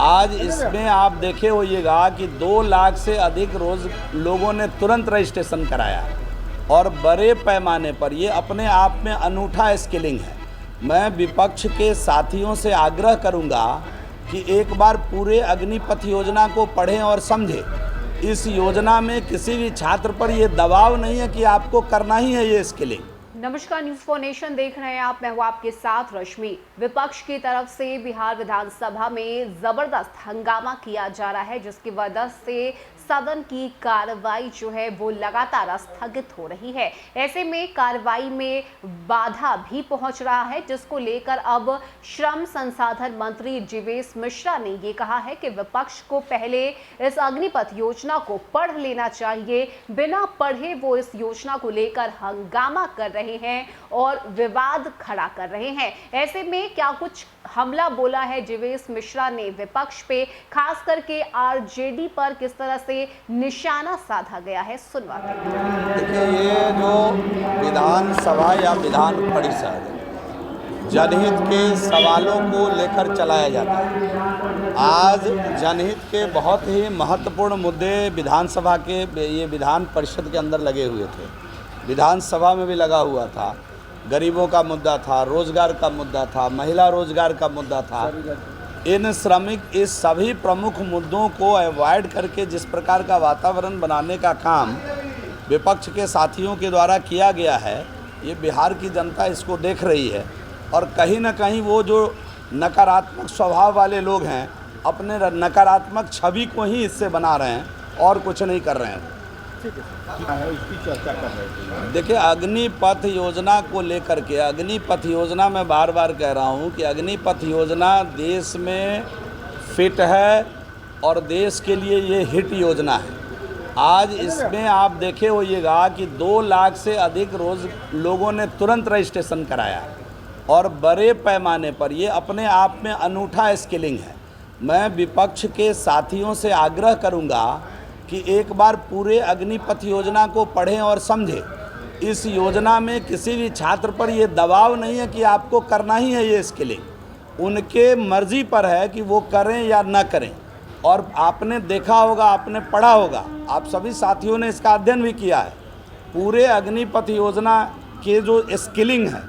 आज इसमें आप देखे होइएगा कि 2 लाख से अधिक रोज लोगों ने तुरंत रजिस्ट्रेशन कराया और बड़े पैमाने पर ये अपने आप में अनूठा स्किलिंग है। मैं विपक्ष के साथियों से आग्रह करूंगा कि एक बार पूरे अग्निपथ योजना को पढ़ें और समझें। इस योजना में किसी भी छात्र पर ये दबाव नहीं है कि आपको करना ही है ये स्किलिंग। नमस्कार, न्यूज फॉर नेशन देख रहे हैं आप। मैं हूं आपके साथ रश्मि। विपक्ष की तरफ से बिहार विधानसभा में जबरदस्त हंगामा किया जा रहा है, जिसकी वजह से सदन की कार्रवाई जो है वो लगातार स्थगित हो रही है। ऐसे में कार्रवाई में बाधा भी पहुंच रहा है, जिसको लेकर अब श्रम संसाधन मंत्री जीवेश मिश्रा ने ये कहा है कि विपक्ष को पहले इस अग्निपथ योजना को पढ़ लेना चाहिए। बिना पढ़े वो इस योजना को लेकर हंगामा कर रहे हैं और विवाद खड़ा कर रहे हैं। ऐसे में क्या कुछ हमला बोला है जीवेश मिश्रा ने विपक्ष पे, खास करके आरजेडी पर किस तरह से निशाना साधा गया है, सुनवाते हैं। देखिए, ये जो विधानसभा या विधान परिषद जनहित के सवालों को लेकर चलाया जाता है, आज जनहित के बहुत ही महत्वपूर्ण मुद्दे विधानसभा के ये विधान परिषद के अंदर लगे हुए थे। विधानसभा में भी लगा हुआ था। गरीबों का मुद्दा था, रोजगार का मुद्दा था, महिला रोजगार का मुद्दा था। इस सभी प्रमुख मुद्दों को अवॉइड करके जिस प्रकार का वातावरण बनाने का काम विपक्ष के साथियों के द्वारा किया गया है, ये बिहार की जनता इसको देख रही है। और कहीं ना कहीं वो जो नकारात्मक स्वभाव वाले लोग हैं, अपने नकारात्मक छवि को ही इससे बना रहे हैं और कुछ नहीं कर रहे हैं। उसकी चर्चा कर रहे थे। देखिए, अग्निपथ योजना को लेकर के, अग्निपथ योजना मैं बार बार कह रहा हूँ कि अग्निपथ योजना देश में फिट है और देश के लिए ये हिट योजना है। आज इसमें आप देखे होइएगा कि 2 लाख से अधिक रोज लोगों ने तुरंत रजिस्ट्रेशन कराया और बड़े पैमाने पर ये अपने आप में अनूठा स्किलिंग है। मैं विपक्ष के साथियों से आग्रह करूँगा कि एक बार पूरे अग्निपथ योजना को पढ़ें और समझें। इस योजना में किसी भी छात्र पर ये दबाव नहीं है कि आपको करना ही है ये स्किलिंग। उनके मर्जी पर है कि वो करें या ना करें। और आपने देखा होगा, आपने पढ़ा होगा, आप सभी साथियों ने इसका अध्ययन भी किया है। पूरे अग्निपथ योजना के जो स्किलिंग है,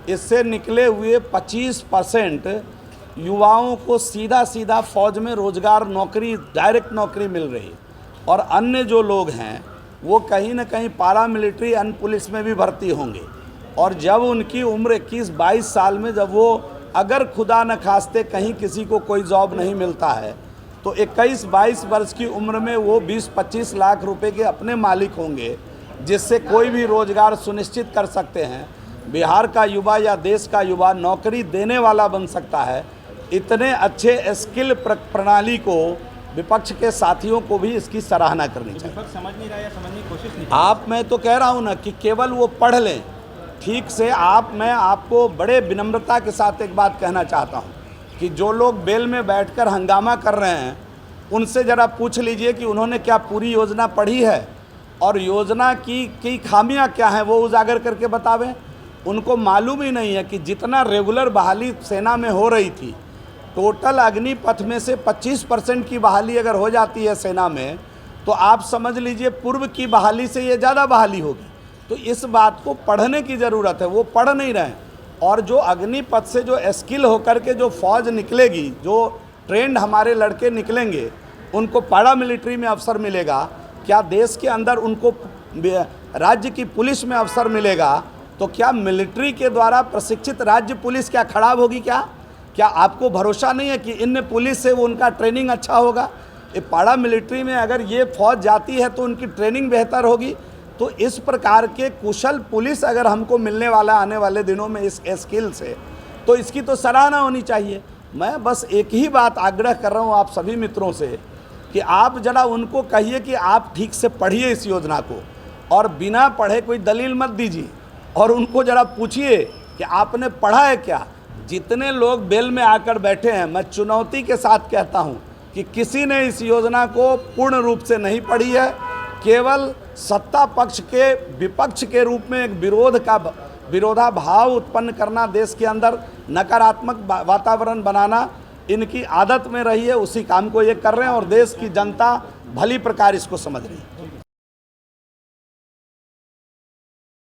इससे निकले हुए 25% युवाओं को सीधा सीधा फौज में रोजगार, नौकरी, डायरेक्ट नौकरी मिल रही है। और अन्य जो लोग हैं वो कहीं ना कहीं पारामिलिट्री, अन्य पुलिस में भी भर्ती होंगे। और जब उनकी उम्र 21-22 साल में, जब वो अगर खुदा न खास्ते कहीं किसी को कोई जॉब नहीं मिलता है, तो 21-22 वर्ष की उम्र में वो 20-25 लाख रुपए के अपने मालिक होंगे, जिससे कोई भी रोजगार सुनिश्चित कर सकते हैं। बिहार का युवा या देश का युवा नौकरी देने वाला बन सकता है। इतने अच्छे स्किल प्रणाली को विपक्ष के साथियों को भी इसकी सराहना करनी चाहिए। समझ नहीं रहा या समझने की कोशिश नहीं। मैं तो कह रहा हूँ ना कि केवल वो पढ़ लें ठीक से। मैं आपको बड़े विनम्रता के साथ एक बात कहना चाहता हूँ कि जो लोग बेल में बैठकर हंगामा कर रहे हैं, उनसे ज़रा पूछ लीजिए कि उन्होंने क्या पूरी योजना पढ़ी है और योजना की खामियां क्या हैं वो उजागर करके बतावें। उनको मालूम ही नहीं है कि जितना रेगुलर बहाली सेना में हो रही थी, टोटल अग्निपथ में से 25% की बहाली अगर हो जाती है सेना में, तो आप समझ लीजिए पूर्व की बहाली से ये ज़्यादा बहाली होगी। तो इस बात को पढ़ने की ज़रूरत है, वो पढ़ नहीं रहे हैं। और जो अग्निपथ से जो स्किल होकर के जो फौज निकलेगी, जो ट्रेंड हमारे लड़के निकलेंगे, उनको पैरामिलिट्री में अवसर मिलेगा। क्या देश के अंदर उनको राज्य की पुलिस में अवसर मिलेगा? तो क्या मिलिट्री के द्वारा प्रशिक्षित राज्य पुलिस क्या खराब होगी? क्या आपको भरोसा नहीं है कि इन पुलिस से वो उनका ट्रेनिंग अच्छा होगा? ये पैरा मिलिट्री में अगर ये फौज जाती है तो उनकी ट्रेनिंग बेहतर होगी। तो इस प्रकार के कुशल पुलिस अगर हमको मिलने वाला आने वाले दिनों में इस स्किल से, तो इसकी तो सराहना होनी चाहिए। मैं बस एक ही बात आग्रह कर रहा हूँ आप सभी मित्रों से कि आप ज़रा उनको कहिए कि आप ठीक से पढ़िए इस योजना को, और बिना पढ़े कोई दलील मत दीजिए। और उनको ज़रा पूछिए कि आपने पढ़ा है क्या। जितने लोग बेल में आकर बैठे हैं, मैं चुनौती के साथ कहता हूं कि किसी ने इस योजना को पूर्ण रूप से नहीं पढ़ी है। केवल सत्ता पक्ष के विपक्ष के रूप में एक विरोधाभाव उत्पन्न करना, देश के अंदर नकारात्मक वातावरण बनाना, इनकी आदत में रही है, उसी काम को ये कर रहे हैं और देश की जनता भली प्रकार इसको समझ रही है।